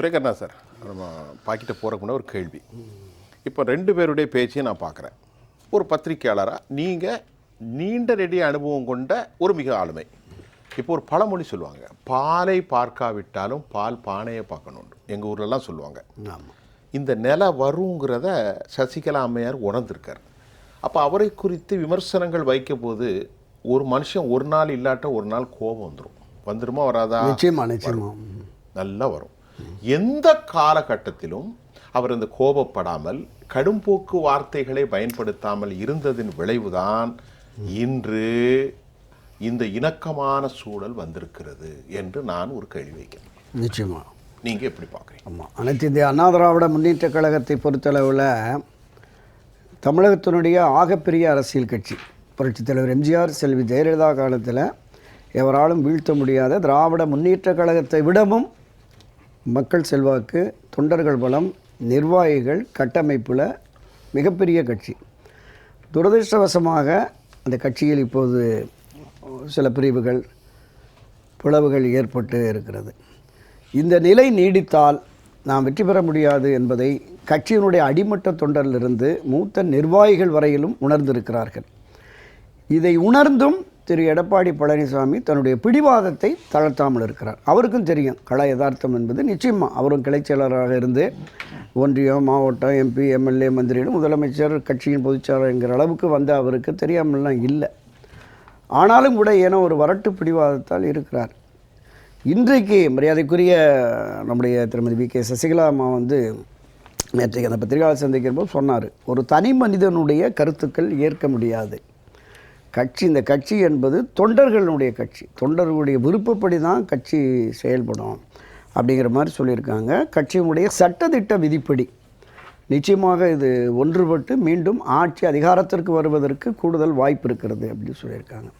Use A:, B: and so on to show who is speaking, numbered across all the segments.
A: பிரேகர்னா sir, நம்ம பாக்கிட்ட போகிறக்கு முன்னாடி ஒரு கேள்வி. இப்போ 2 பேருடைய பேச்சையும் நான் பார்க்குறேன். ஒரு பத்திரிகையாளராக நீங்கள் நீண்ட நெடிய அனுபவம் கொண்ட ஒரு மிக ஆளுமை. இப்போ ஒரு பழமொழி சொல்லுவாங்க, பாலை பார்க்காவிட்டாலும் பால் பானையை பார்க்கணும். எங்கள் ஊர்லலாம் சொல்லுவாங்க. இந்த நிலை வருங்கிறத சசிகலா அம்மையார் உணர்ந்திருக்கார். அப்போ அவரை குறித்து விமர்சனங்கள் வைக்க போது ஒரு மனுஷன் ஒரு நாள் இல்லாட்ட ஒரு நாள் கோபம் வந்துருமா வராதா?
B: நிச்சயமா
A: நல்லா வரும். எந்த காலகட்டத்திலும் அவர் இந்த கோபப்படாமல் கடும்போக்கு வார்த்தைகளை பயன்படுத்தாமல் இருந்ததின் விளைவுதான் இன்று இந்த இணக்கமான சூழல் வந்திருக்கிறது என்று நான் ஒரு கேள்வி வைக்கிறேன்.
B: நிச்சயமா
A: நீங்கள் எப்படி பார்க்குறீங்க?
B: ஆமாம், அனைத்து இந்திய அண்ணா திராவிட முன்னேற்ற கழகத்தை பொறுத்தளவில் தமிழகத்தினுடைய ஆகப்பெரிய அரசியல் கட்சி புரட்சித் தலைவர் எம்ஜிஆர், செல்வி ஜெயலலிதா காலத்தில் எவராலும் வீழ்த்த முடியாத திராவிட முன்னேற்ற கழகத்தை விடவும் மக்கள் செல்வாக்கு, தொண்டர்கள் பலம், நிர்வாகிகள், கட்டமைப்பில் மிகப்பெரிய கட்சி. துரதிருஷ்டவசமாக அந்த கட்சியில் இப்போது சில பிரிவுகள், பிளவுகள் ஏற்பட்டு இருக்கிறது. இந்த நிலை நீடித்தால் நாம் வெற்றி பெற முடியாது என்பதை கட்சியினுடைய அடிமட்ட தொண்டரிலிருந்து மூத்த நிர்வாகிகள் வரையிலும் உணர்ந்திருக்கிறார்கள். இதை உணர்ந்தும் திரு எடப்பாடி பழனிசாமி தன்னுடைய பிடிவாதத்தை தளர்த்தாமல் இருக்கிறார். அவருக்கும் தெரியும் கள யதார்த்தம் என்பது. நிச்சயமாக அவரும் கிளைச் செயலராக இருந்து ஒன்றியம், மாவட்டம், எம்பி, எம்எல்ஏ, மந்திரிகளும் முதலமைச்சர், கட்சியின் பொதுச்செயலாளர் என்கிற அளவுக்கு வந்த அவருக்கு தெரியாமல்லாம் இல்லை. ஆனாலும் கூட ஏனோ ஒரு வரட்டு பிடிவாதத்தால் இருக்கிறார். இன்றைக்கு மரியாதைக்குரிய நம்முடைய திருமதி வி.கே. சசிகலா அம்மா நேற்றைக்கு அந்த பத்திரிகையாளர் சந்திக்கிற போது சொன்னார், ஒரு தனி மனிதனுடைய கருத்துக்கள் ஏற்க முடியாது. இந்த கட்சி என்பது தொண்டர்களுடைய கட்சி, தொண்டர்களுடைய விருப்பப்படி தான் கட்சி செயல்படும் அப்படிங்கிற மாதிரி சொல்லியிருக்காங்க. கட்சியினுடைய சட்டத்திட்ட விதிப்படி நிச்சயமாக இது ஒன்றுபட்டு மீண்டும் ஆட்சி அதிகாரத்திற்கு வருவதற்கு கூடுதல் வாய்ப்பு இருக்கிறது அப்படின்னு சொல்லியிருக்காங்க.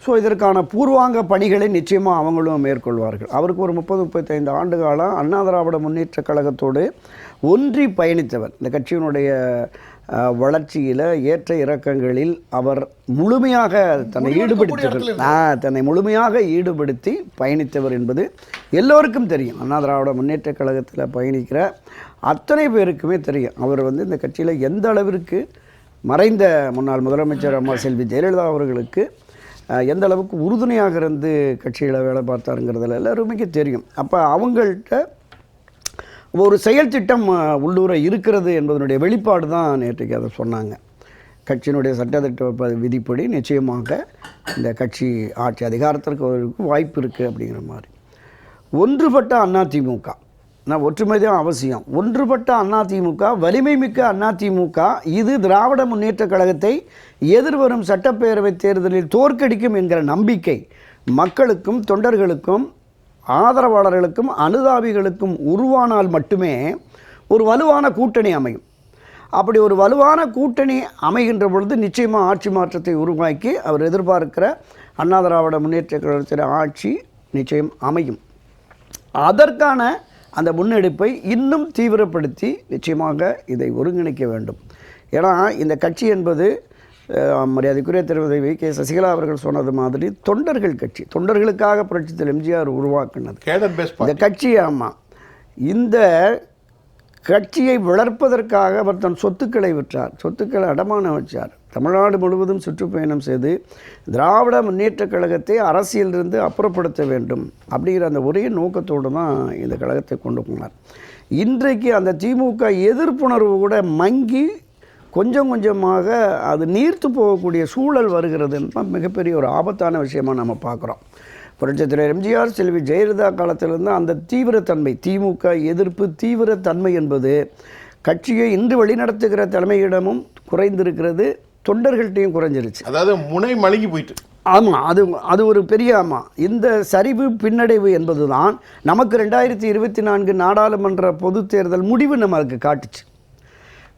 B: ஸோ இதற்கான பூர்வாங்க பணிகளை நிச்சயமாக அவங்களும் மேற்கொள்வார்கள். அவருக்கு ஒரு 30-35 ஆண்டு காலம் அண்ணா திராவிட முன்னேற்ற கழகத்தோடு ஒன்றி பயணித்தவர். இந்த கட்சியினுடைய வளர்ச்சியில், ஏற்ற இறக்கங்களில் அவர் முழுமையாக தன்னை முழுமையாக ஈடுபடுத்தி பயணித்தவர் என்பது எல்லோருக்கும் தெரியும். அண்ணா திராவிட முன்னேற்ற கழகத்தில் பயணிக்கிற அத்தனை பேருக்குமே தெரியும். அவர் இந்த கட்சியில் எந்த அளவிற்கு மறைந்த முன்னாள் முதலமைச்சர் அம்மா செல்வி ஜெயலலிதா அவர்களுக்கு எந்த அளவுக்கு உறுதுணையாக இருந்து கட்சியில் வேலை பார்த்தாருங்கிறதுல எல்லாருமே தெரியும். அப்போ அவங்கள்ட்ட ஒரு செயல் திட்டம் உள்ளூர இருக்கிறது என்பதனுடைய வெளிப்பாடு தான் நேற்றைக்கு அதை சொன்னாங்க. கட்சியினுடைய சட்டத்திட்ட விதிப்படி நிச்சயமாக இந்த கட்சி ஆட்சி அதிகாரத்திற்கு வாய்ப்பு இருக்குது அப்படிங்கிற மாதிரி. ஒன்றுபட்ட அதிமுக, நான் ஒற்றுமை தான் அவசியம். ஒன்றுபட்ட அதிமுக, வலிமை மிக்க அதிமுக, இது திராவிட முன்னேற்ற கழகத்தை எதிர்வரும் சட்டப்பேரவை தேர்தலில் தோற்கடிக்கும் என்கிற நம்பிக்கை மக்களுக்கும், தொண்டர்களுக்கும், ஆதரவாளர்களுக்கும், அனுதாபிகளுக்கும் உருவானால் மட்டுமே ஒரு வலுவான கூட்டணி அமையும். அப்படி ஒரு வலுவான கூட்டணி அமைகின்ற பொழுது நிச்சயமாக ஆட்சி மாற்றத்தை உருவாக்கி அவர் எதிர்பார்க்கிற அண்ணா திராவிட முன்னேற்ற கழகத்தின் ஆட்சி நிச்சயம் அமையும். அதற்கான அந்த முன்னெடுப்பை இன்னும் தீவிரப்படுத்தி நிச்சயமாக இதை ஒருங்கிணைக்க வேண்டும். ஏன்னா இந்த கட்சி என்பது மரியாதைக்குரிய திருமதி வி.கே. சசிகலா அவர்கள் சொன்னது மாதிரி தொண்டர்கள் கட்சி, தொண்டர்களுக்காக புரட்சித் எம்ஜிஆர் உருவாக்குனது இந்த கட்சி. ஆமாம், இந்த கட்சியை வளர்ப்பதற்காக அவர் தன் சொத்துக்களை விற்றார், சொத்துக்களை அடமானம் வச்சார். தமிழ்நாடு முழுவதும் சுற்றுப்பயணம் செய்து திராவிட முன்னேற்ற கழகத்தை அரசியலிருந்து அப்புறப்படுத்த வேண்டும் அப்படிங்கிற அந்த ஒரே நோக்கத்தோடு தான் இந்த கழகத்தை கொண்டு போனார். இன்றைக்கு அந்த திமுக எதிர்ப்புணர்வு கூட மங்கி கொஞ்சம் கொஞ்சமாக அது நீர்த்து போகக்கூடிய சூழல் வருகிறதுன்னு மிகப்பெரிய ஒரு ஆபத்தான விஷயமாக நம்ம பார்க்குறோம். புரட்சித் தலைவர் எம்ஜிஆர், செல்வி ஜெயலலிதா காலத்திலிருந்து அந்த தீவிரத்தன்மை, திமுக எதிர்ப்பு தீவிரத்தன்மை என்பது கட்சியை இன்று வழிநடத்துகிற தலைமையிடமும் குறைந்திருக்கிறது, தொண்டர்கள்ட்டையும் குறைஞ்சிருச்சு.
A: அதாவது முனை மழுங்கி போயிட்டு.
B: ஆமாம், அது ஒரு பெரிய இந்த சரிவு பின்னடைவு என்பது தான் நமக்கு 2024 நாடாளுமன்ற பொதுத் தேர்தல் முடிவு நமக்கு காட்டுச்சு.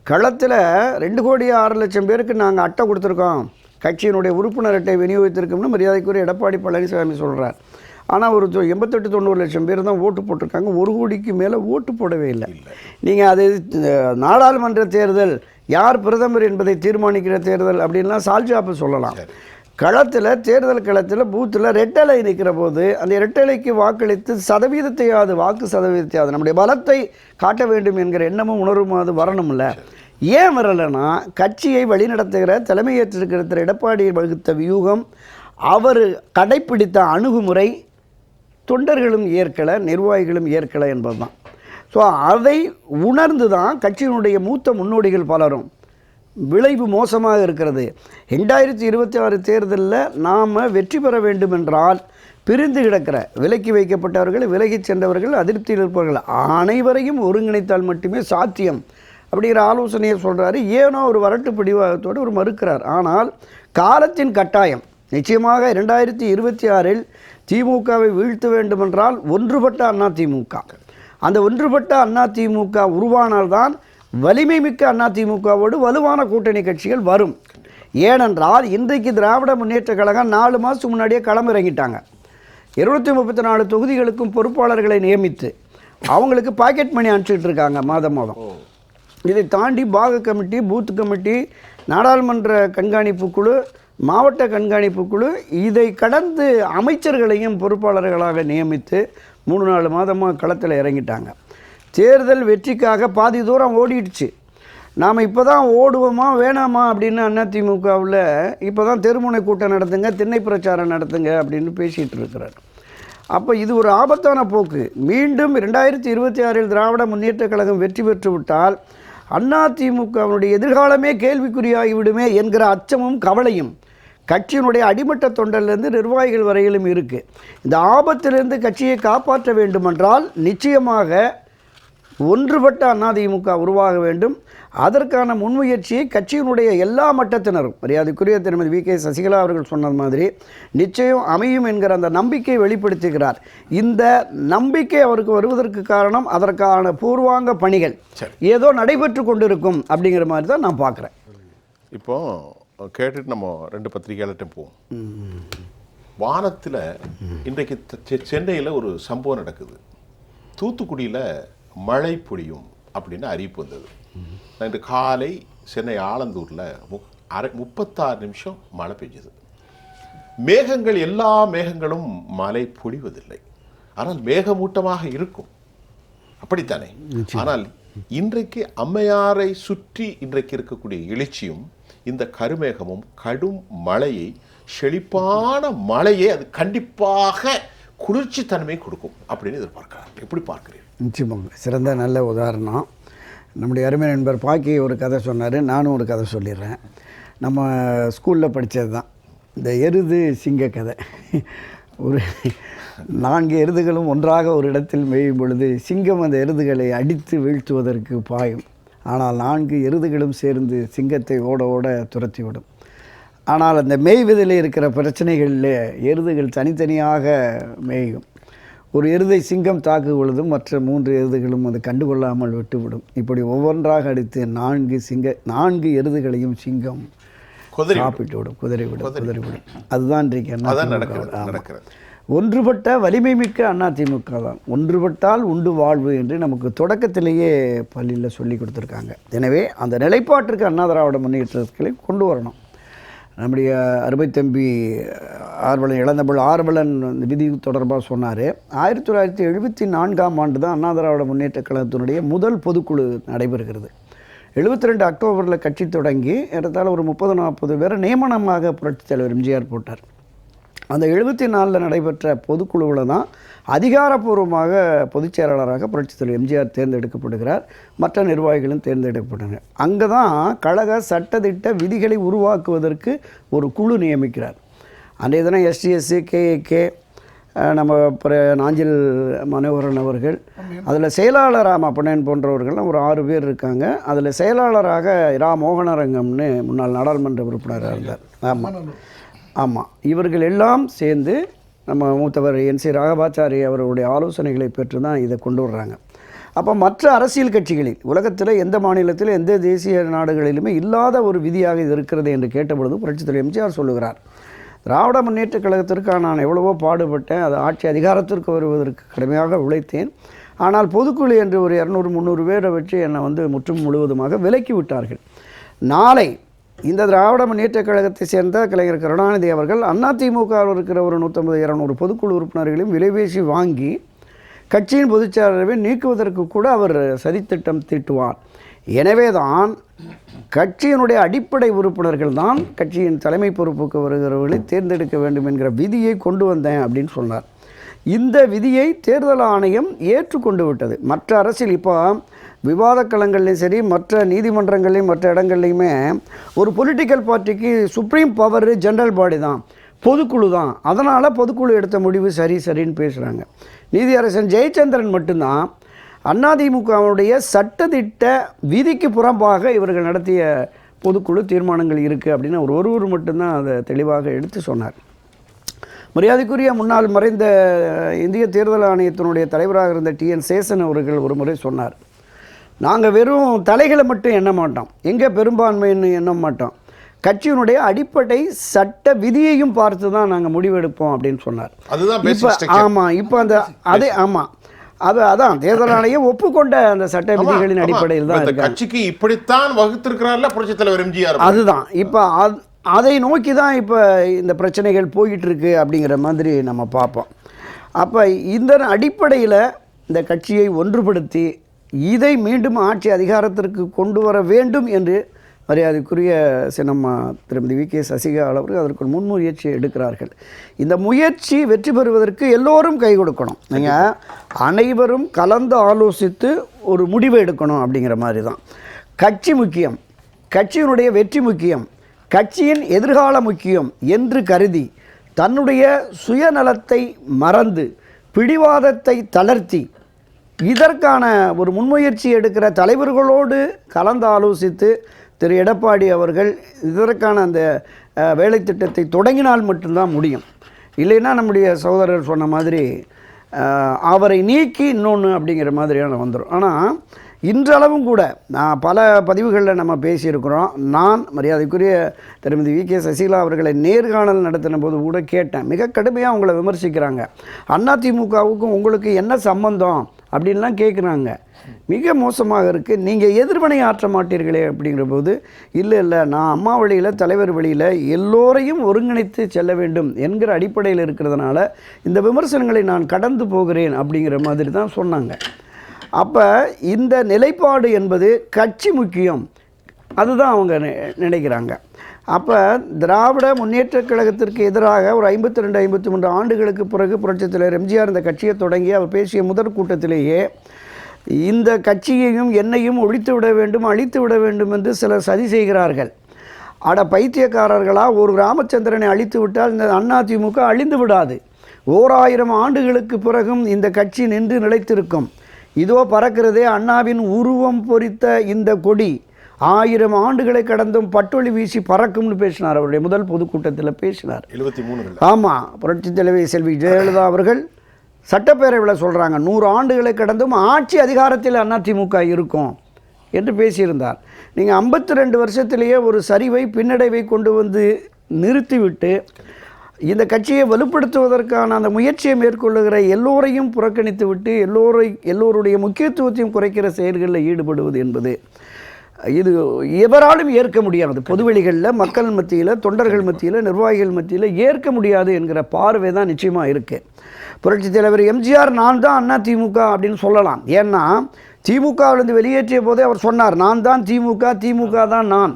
B: களத்தில் 2,06,00,000 பேருக்கு நாங்கள் அட்டை கொடுத்துருக்கோம், கட்சியினுடைய உறுப்பினர் அட்டை விநியோகித்திருக்கோம்னு மரியாதைக்குரிய எடப்பாடி பழனிசாமி சொல்கிறார். ஆனால் ஒரு 88-90 லட்சம் பேர் தான் ஓட்டு போட்டிருக்காங்க. 1 கோடிக்கு மேலே ஓட்டு போடவே இல்லை. நீங்கள் அது நாடாளுமன்ற தேர்தல், யார் பிரதமர் என்பதை தீர்மானிக்கிற தேர்தல் அப்படின்லாம் சால்ஜாப்பு சொல்லலாம். களத்தில் தேர்தல் களத்தில் பூத்தில் ரெட்டலை நிற்கிற போது அந்த ரெட்டலைக்கு வாக்களித்து வாக்கு சதவீதத்தையாவது நம்முடைய பலத்தை காட்ட வேண்டும் என்கிற எண்ணமும் உணர்வும் அது வரணும்ல. ஏன் வரலைன்னா கட்சியை வழிநடத்துகிற தலைமையேற்றிருக்கிற திரு எடப்பாடி வகுத்த வியூகம், அவர் கடைப்பிடித்த அணுகுமுறை தொண்டர்களும் ஏற்கலை, நிர்வாகிகளும் ஏற்கலை என்பது தான். ஸோ அதை உணர்ந்து தான் கட்சியினுடைய மூத்த முன்னோடிகள் பலரும் விளைவு மோசமாக இருக்கிறது. 2026 தேர்தலில் நாம் வெற்றி பெற வேண்டும் என்றால் பிரிந்து கிடக்கிற விலக்கி வைக்கப்பட்டவர்கள், விலகிச் சென்றவர்கள், அதிருப்தியில் இருப்பவர்கள் அனைவரையும் ஒருங்கிணைத்தால் மட்டுமே சாத்தியம் அப்படிங்கிற ஆலோசனையை சொல்கிறாரு. ஏனோ ஒரு வரட்டு பிடிவாதத்தோடு ஒரு மறுக்கிறார். ஆனால் காலத்தின் கட்டாயம் நிச்சயமாக 2026 திமுகவை வீழ்த்த வேண்டுமென்றால் ஒன்றுபட்ட அதிமுக, அந்த ஒன்றுபட்ட அதிமுக உருவானால்தான் வலிமை மிக்க அதிமுகவோடு வலுவான கூட்டணி கட்சிகள் வரும். ஏனென்றால் இன்றைக்கு திராவிட முன்னேற்ற கழகம் 4 மாதத்துக்கு முன்னாடியே களமிறங்கிட்டாங்க. 234 தொகுதிகளுக்கும் பொறுப்பாளர்களை நியமித்து அவங்களுக்கு பாக்கெட் மணி அனுப்பிச்சிட்டு இருக்காங்க மாதம். இதை தாண்டி பாக கமிட்டி, பூத் கமிட்டி, நாடாளுமன்ற கண்காணிப்பு குழு, மாவட்ட கண்காணிப்பு குழு, இதை கடந்து அமைச்சர்களையும் பொறுப்பாளர்களாக நியமித்து 3-4 மாதமாக களத்தில் இறங்கிட்டாங்க. தேர்தல் வெற்றிக்காக பாதி தூரம் ஓடிடுச்சு. நாம் இப்போ தான் ஓடுவோமா வேணாமா அப்படின்னு அதிமுகவில் இப்போ தான் தெருமுனை கூட்டம் நடத்துங்க, திண்ணை பிரச்சாரம் நடத்துங்க அப்படின்னு பேசிகிட்டு இருக்கிறார். அப்போ இது ஒரு ஆபத்தான போக்கு. மீண்டும் 2026 திராவிட முன்னேற்ற கழகம் வெற்றி பெற்று விட்டால் அதிமுகவினுடைய எதிர்காலமே கேள்விக்குறியாகிவிடுமே என்கிற அச்சமும் கவலையும் கட்சியினுடைய அடிமட்ட தொண்டர்லேருந்து நிர்வாகிகள் வரையிலும் இருக்குது. இந்த ஆபத்திலிருந்து கட்சியை காப்பாற்ற வேண்டுமென்றால் நிச்சயமாக ஒன்றுபட்ட அதிமுக உருவாக வேண்டும். அதற்கான முன்முயற்சியை கட்சியினுடைய எல்லா மட்டத்தினரும், மரியாதைக்குரிய திருமதி வி.கே. சசிகலா அவர்கள் சொன்னது மாதிரி நிச்சயம் அமையும் என்கிற அந்த நம்பிக்கையை வெளிப்படுத்துகிறார். இந்த நம்பிக்கை அவருக்கு வருவதற்கு காரணம் அதற்கான பூர்வாங்க பணிகள் ஏதோ நடைபெற்று கொண்டிருக்கும் அப்படிங்கிற மாதிரி தான் நான் பார்க்குறேன்.
A: இப்போ கேட்டுட்டு நம்ம 2 பத்திரிகையாளர்கிட்ட போவோம். வானத்தில் இன்றைக்கு சென்னையில் ஒரு சம்பவம் நடக்குது. தூத்துக்குடியில் மழை பொழியும் அப்படின்னு அறிவிப்பு வந்தது. இன்று காலை சென்னை ஆலந்தூரில் 36 நிமிஷம் மழை பெய்யுது. மேகங்கள், எல்லா மேகங்களும் மழை பொழிவதில்லை, ஆனால் மேகமூட்டமாக இருக்கும், அப்படித்தானே? ஆனால் இன்றைக்கு அம்மையாரை சுற்றி இன்றைக்கு இருக்கக்கூடிய எழுச்சியும் இந்த கருமேகமும் கடும் மழையை, செழிப்பான மழையை அது கண்டிப்பாக குளிர்ச்சி தன்மை கொடுக்கும் அப்படின்னு எதிர்பார்க்கிறார். எப்படி பார்க்கிறீர்கள்?
B: நிச்சயமாக சிறந்த நல்ல உதாரணம். நம்முடைய அருமை நண்பர் பாக்கி ஒரு கதை சொன்னார், நானும் ஒரு கதை சொல்லிடுறேன். நம்ம ஸ்கூலில் படித்தது தான் இந்த எருது சிங்க கதை. ஒரு 4 எருதுகளும் ஒன்றாக ஒரு இடத்தில் மேயும் பொழுது சிங்கம் அந்த எருதுகளை அடித்து வீழ்த்துவதற்கு பாயும். ஆனால் 4 எருதுகளும் சேர்ந்து சிங்கத்தை ஓட ஓட துரத்திவிடும். ஆனால் அந்த மேய்வதில் இருக்கிற பிரச்சனைகளில் எருதுகள் தனித்தனியாக மேயும். ஒரு எருதை சிங்கம் தாக்கும் பொழுதும் மற்ற 3 எருதுகளும் அது கண்டுகொள்ளாமல் விட்டுவிடும். இப்படி ஒவ்வொன்றாக அடித்து 4 எருதுகளையும் சிங்கம் சாப்பிட்டு விடும், குதிரைவிடும். அதுதான் இன்றைக்கு நடக்கிறது. ஒன்றுபட்ட வலிமை மிக்க அதிமுக தான். ஒன்றுபட்டால் உண்டு வாழ்வு என்று நமக்கு தொடக்கத்திலேயே பள்ளியில் சொல்லி கொடுத்துருக்காங்க. எனவே அந்த நிலைப்பாட்டிற்கு அண்ணா திராவிட முன்னேற்றங்களை கொண்டு வரணும். நம்முடைய அருமை தம்பி ஆர்வலன் இளந்தமிழ் ஆர்வலன் விதி தொடர்பாக சொன்னார். 1974ஆம் ஆண்டு தான் அண்ணா திராவிட முன்னேற்ற கழகத்தினுடைய முதல் பொதுக்குழு நடைபெறுகிறது. 72 அக்டோபரில் கட்சி தொடங்கி ஏறத்தாழ ஒரு 30-40 பேரை நியமனமாக புரட்சித் தலைவர் எம்ஜிஆர் போட்டார். அந்த 74 நடைபெற்ற பொதுக்குழுவில் தான் அதிகாரப்பூர்வமாக பொதுச் செயலாளராக புரட்சித் தலைவர் எம்ஜிஆர் தேர்ந்தெடுக்கப்படுகிறார். மற்ற நிர்வாகிகளும் தேர்ந்தெடுக்கப்படுகிறார். அங்கே தான் கழக சட்டத்திட்ட விதிகளை உருவாக்குவதற்கு ஒரு குழு நியமிக்கிறார். அன்றைய தினம் எஸ்டிஎஸ்சி, கேஏகே, நம்ம நாஞ்சில் மனோகரன் அவர்கள், அதில் செயலாளராக பொன்னன் போன்றவர்கள்லாம் ஒரு 6 பேர் இருக்காங்க. அதில் செயலாளராக இரா மோகனரங்கம்னு முன்னாள் நாடாளுமன்ற உறுப்பினராக இருந்தார். ஆமாம், இவர்கள் எல்லாம் சேர்ந்து நம்ம மூத்தவர் NC ராகவாச்சாரி அவர்களுடைய ஆலோசனைகளை பெற்று தான் இதை கொண்டு வர்றாங்க. அப்போ மற்ற அரசியல் கட்சிகளில் உலகத்தில் எந்த மாநிலத்தில் எந்த தேசிய நாடுகளிலுமே இல்லாத ஒரு விதியாக இது இருக்கிறது என்று கேட்டபொழுது புரட்சித் தலைவர் எம்ஜிஆர் சொல்லுகிறார், திராவிட முன்னேற்ற கழகத்திற்காக நான் எவ்வளவோ பாடுபட்டேன், அது ஆட்சி அதிகாரத்திற்கு வருவதற்கு கடுமையாக உழைத்தேன். ஆனால் பொதுக்குழு என்று ஒரு 200-300 பேரை வச்சு என்னை முற்றும் முழுவதுமாக விலக்கி விட்டார்கள். நாளை இந்த திராவிட முன்னேற்றக் கழகத்தை சேர்ந்த கலைஞர் கருணாநிதி அவர்கள் அதிமுகவில் இருக்கிற ஒரு 150-200 பொதுக்குழு உறுப்பினர்களையும் விலைபேசி வாங்கி கட்சியின் பொதுச்செயலாளரை நீக்குவதற்கு கூட அவர் சதித்திட்டம் தீட்டுவார். எனவே தான் கட்சியினுடைய அடிப்படை உறுப்பினர்கள் தான் கட்சியின் தலைமை பொறுப்புக்கு வருகிறவர்களை தேர்ந்தெடுக்க வேண்டும் என்கிற விதியை கொண்டு வந்தேன் அப்படின்னு சொன்னார். இந்த விதியை தேர்தல் ஆணையம் ஏற்றுக்கொண்டு விட்டது. மற்ற அரசியல் இப்போ விவாத களங்கள்லையும் சரி, மற்ற நீதிமன்றங்கள்லையும் மற்ற இடங்கள்லையுமே ஒரு பொலிட்டிக்கல் பார்ட்டிக்கு சுப்ரீம் பவர் ஜெனரல் பாடி தான், பொதுக்குழு தான். அதனால் பொதுக்குழு எடுத்த முடிவு சரின்னு பேசுகிறாங்க. நீதியரசன் ஜெயச்சந்திரன் மட்டும்தான் அதிமுகவுடைய சட்டத்திட்ட விதிக்கு புறம்பாக இவர்கள் நடத்திய பொதுக்குழு தீர்மானங்கள் இருக்குது அப்படின்னு ஒருவர் மட்டும்தான் அதை தெளிவாக எடுத்து சொன்னார். மரியாதைக்குரிய முன்னாள் மறைந்த இந்திய தேர்தல் ஆணையத்தினுடைய தலைவராக இருந்த டிஎன் சேசன் அவர்கள் ஒரு முறை சொன்னார், நாங்கள் வெறும் தலைகளை மட்டும் எண்ண மாட்டோம், எங்கே பெரும்பான்மைன்னு எண்ண மாட்டோம், கட்சியினுடைய அடிப்படை சட்ட விதியையும் பார்த்து தான் நாங்கள் முடிவெடுப்போம் அப்படின்னு சொன்னார். இப்போ ஆமாம், இப்போ அந்த அதே ஆமாம் அதான் தேர்தல் ஆணையம் ஒப்புக்கொண்ட அந்த சட்ட விதிகளின் அடிப்படையில் தான்
A: கட்சிக்கு இப்படித்தான் வகுத்திருக்கிறார்ல புரட்சித் தலைவர் எம்ஜிஆர்.
B: அதுதான் இப்போ அதை நோக்கி தான் இப்போ இந்த பிரச்சனைகள் போய்கிட்டு இருக்கு அப்படிங்கிற மாதிரி நம்ம பார்ப்போம். அப்போ இந்த அடிப்படையில் இந்த கட்சியை ஒன்றுபடுத்தி இதை மீண்டும் ஆட்சி அதிகாரத்திற்கு கொண்டு வர வேண்டும் என்று மரியாதைக்குரிய சின்னம்மா திருமதி வி.கே. சசிகலா அவர்கள் அதற்கு முன்முயற்சி எடுக்கிறார்கள். இந்த முயற்சி வெற்றி பெறுவதற்கு எல்லோரும் கை கொடுக்கணும். நீங்கள் அனைவரும் கலந்து ஆலோசித்து ஒரு முடிவை எடுக்கணும் அப்படிங்கிற மாதிரி தான். கட்சி முக்கியம், கட்சியினுடைய வெற்றி முக்கியம், கட்சியின் எதிர்காலம் முக்கியம் என்று கருதி தன்னுடைய சுயநலத்தை மறந்து பிடிவாதத்தை தளர்த்தி இதற்கான ஒரு முன்முயற்சி எடுக்கிற தலைவர்களோடு கலந்து ஆலோசித்து திரு எடப்பாடி அவர்கள் இதற்கான அந்த வேலை திட்டத்தை தொடங்கினால் மட்டும்தான் முடியும். இல்லைன்னா நம்முடைய சகோதரர் சொன்ன மாதிரி அவரை நீக்கி இன்னொன்று அப்படிங்கிற மாதிரியான வந்துடும். ஆனால் இன்றளவும் கூட நான் பல பதிவுகளில் நம்ம பேசியிருக்கிறோம். நான் மரியாதைக்குரிய திருமதி வி.கே. சசிகலா அவர்களை நேர்காணல் நடத்தின போது கூட கேட்டேன், மிக கடுமையாக அவங்கள விமர்சிக்கிறாங்க. அதிமுகவுக்கும் உங்களுக்கு என்ன சம்பந்தம் அப்படின்லாம் கேட்குறாங்க. மிக மோசமாக இருக்குது, நீங்கள் எதிர்வினை ஆற்ற மாட்டீர்களே அப்படிங்கிற போது, இல்லை நான் அம்மா வழியில் தலைவர் வழியில் எல்லோரையும் ஒருங்கிணைத்து செல்ல வேண்டும் என்கிற அடிப்படையில் இருக்கிறதுனால இந்த விமர்சனங்களை நான் கடந்து போகிறேன் அப்படிங்கிற மாதிரி தான் சொன்னாங்க. அப்போ இந்த நிலைப்பாடு என்பது கட்சி முக்கியம், அதுதான் அவங்க நினைக்கிறாங்க. அப்போ திராவிட முன்னேற்றக் கழகத்திற்கு எதிராக ஒரு 52-53 ஆண்டுகளுக்கு பிறகு புரட்சித் தலைவர் எம்ஜிஆர் இந்த கட்சியை தொடங்கி அவர் பேசிய முதற் கூட்டத்திலேயே இந்த கட்சியையும் என்னையும் ஒழித்து விட வேண்டும், அழித்து விட வேண்டும் என்று சிலர் சதி செய்கிறார்கள். அட பைத்தியக்காரர்களா, ஒரு ராமச்சந்திரனை அழித்து விட்டால் இந்த அதிமுக அழிந்து விடாது. 1000 ஆண்டுகளுக்கு பிறகும் இந்த கட்சி நின்று நிலைத்திருக்கும். இதோ பறக்கிறதே அண்ணாவின் உருவம் பொறித்த இந்த கொடி 1000 ஆண்டுகளை கடந்தும் பட்டொளி வீசி பறக்கும்னு பேசினார். அவருடைய முதல் பொதுக்கூட்டத்தில் பேசினார். 73. ஆமாம், புரட்சித் தலைவி செல்வி ஜெயலலிதா அவர்கள் சட்டப்பேரவையில் சொல்கிறாங்க 100 ஆண்டுகளை கடந்தும் ஆட்சி அதிகாரத்தில் அதிமுக இருக்கும் என்று பேசியிருந்தார். நீங்கள் 52 வருஷத்திலேயே ஒரு சரிவை பின்னடைவை கொண்டு வந்து நிறுத்திவிட்டு இந்த கட்சியை வலுப்படுத்துவதற்கான அந்த முயற்சியை மேற்கொள்ளுகிற எல்லோரையும் புறக்கணித்து விட்டு எல்லோருடைய முக்கியத்துவத்தையும் குறைக்கிற செயல்களில் ஈடுபடுவது என்பது இது எவராலும் ஏற்க முடியாது. பொதுவெளிகளில் மக்கள் மத்தியில், தொண்டர்கள் மத்தியில், நிர்வாகிகள் மத்தியில் ஏற்க முடியாது என்கிற பார்வை தான் நிச்சயமாக இருக்குது. புரட்சித் தலைவர் எம்ஜிஆர் நான் தான் அதிமுக அப்படின்னு சொல்லலாம். ஏன்னா திமுகவிலிருந்து வெளியேற்றிய போதே அவர் சொன்னார், நான் தான் திமுக தான் நான்,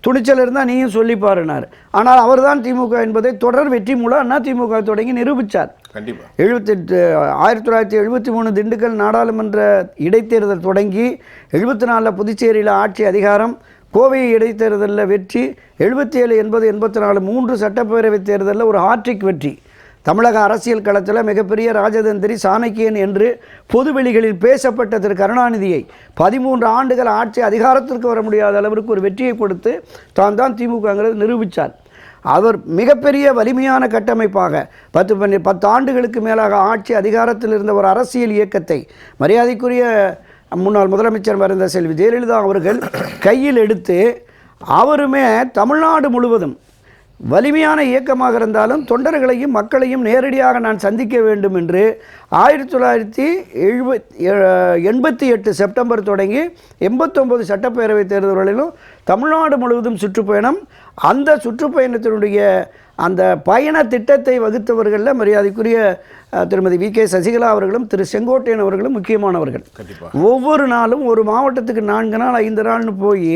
B: துணிச்சல் இருந்தால் நீயும் சொல்லிப்பாருனார். ஆனால் அவர் தான் திமுக என்பதை தொடர் வெற்றி மூலம் அதிமுக தொடங்கி நிரூபித்தார். கண்டிப்பாக 1973 திண்டுக்கல் நாடாளுமன்ற இடைத்தேர்தல் தொடங்கி 74 புதுச்சேரியில் ஆட்சி அதிகாரம், கோவை இடைத்தேர்தலில் வெற்றி, 77, 80, 84 3 சட்டப்பேரவை தேர்தலில் ஒரு ஹாட்ரிக் வெற்றி. தமிழக அரசியல் களத்தில் மிகப்பெரிய ராஜதந்திரி, சாணக்கியன் என்று பொதுவெளிகளில் பேசப்பட்ட திரு கருணாநிதியை 13 ஆண்டுகள் ஆட்சி அதிகாரத்திற்கு வர முடியாத அளவிற்கு ஒரு வெற்றியை கொடுத்து தான் திமுகங்கிறது நிரூபித்தார். அவர் மிகப்பெரிய வலிமையான கட்டமைப்பாக 10 ஆண்டுகளுக்கு மேலாக ஆட்சி அதிகாரத்தில் இருந்த ஒரு அரசியல் இயக்கத்தை மரியாதைக்குரிய முன்னாள் முதலமைச்சர் மறைந்த செல்வி ஜெயலலிதா அவர்கள் கையில் எடுத்து அவருமே தமிழ்நாடு முழுவதும் வலிமையான இயக்கமாக இருந்தாலும் தொண்டர்களையும் மக்களையும் நேரடியாக நான் சந்திக்க வேண்டும் என்று 1988 செப்டம்பர் தொடங்கி 89 சட்டப்பேரவை தேர்தல்களிலும் தமிழ்நாடு முழுவதும் சுற்றுப்பயணம். அந்த சுற்றுப்பயணத்தினுடைய அந்த பயண திட்டத்தை வகுத்தவர்களில் மரியாதைக்குரிய திருமதி வி கே சசிகலா அவர்களும் திரு செங்கோட்டையன் அவர்களும் முக்கியமானவர்கள். ஒவ்வொரு நாளும் ஒரு மாவட்டத்துக்கு 4 நாள் 5 நாள்னு போய்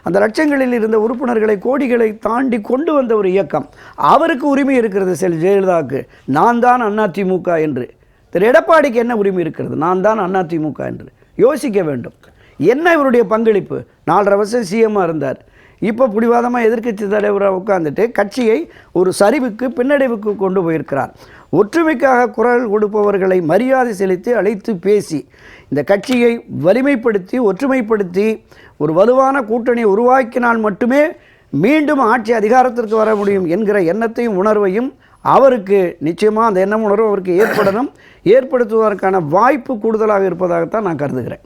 B: அந்த லட்சங்களில் இருந்த உறுப்பினர்களை கோடிகளை தாண்டி கொண்டு வந்த ஒரு இயக்கம். அவருக்கு உரிமை இருக்கிறது ஜெயலலிதாவுக்கு நான் தான் அதிமுக என்று. திரு எடப்பாடிக்கு என்ன உரிமை இருக்கிறது நான் தான் அதிமுக என்று? யோசிக்க வேண்டும். என்ன இவருடைய பங்களிப்பு? 4.5 வருஷம் சிஎம்மாக இருந்தார். இப்போ பிடிவாதமாக எதிர்க்கட்சி தலைவராக உட்கார்ந்துட்டு கட்சியை ஒரு சரிவுக்கு பின்னடைவுக்கு கொண்டு போயிருக்கிறார். ஒற்றுமைக்காக குரல் கொடுப்பவர்களை மரியாதை செலுத்தி அழைத்து பேசி இந்த கட்சியை வலிமைப்படுத்தி ஒற்றுமைப்படுத்தி ஒரு வலுவான கூட்டணியை உருவாக்கினால் மட்டுமே மீண்டும் ஆட்சி அதிகாரத்திற்கு வர முடியும் என்கிற எண்ணத்தையும் உணர்வையும் அவருக்கு நிச்சயமாக அந்த எண்ணம் உணர்வு அவருக்கு ஏற்படணும். ஏற்படுத்துவதற்கான வாய்ப்பு கூடுதலாக இருப்பதாகத்தான் நான் கருதுகிறேன்.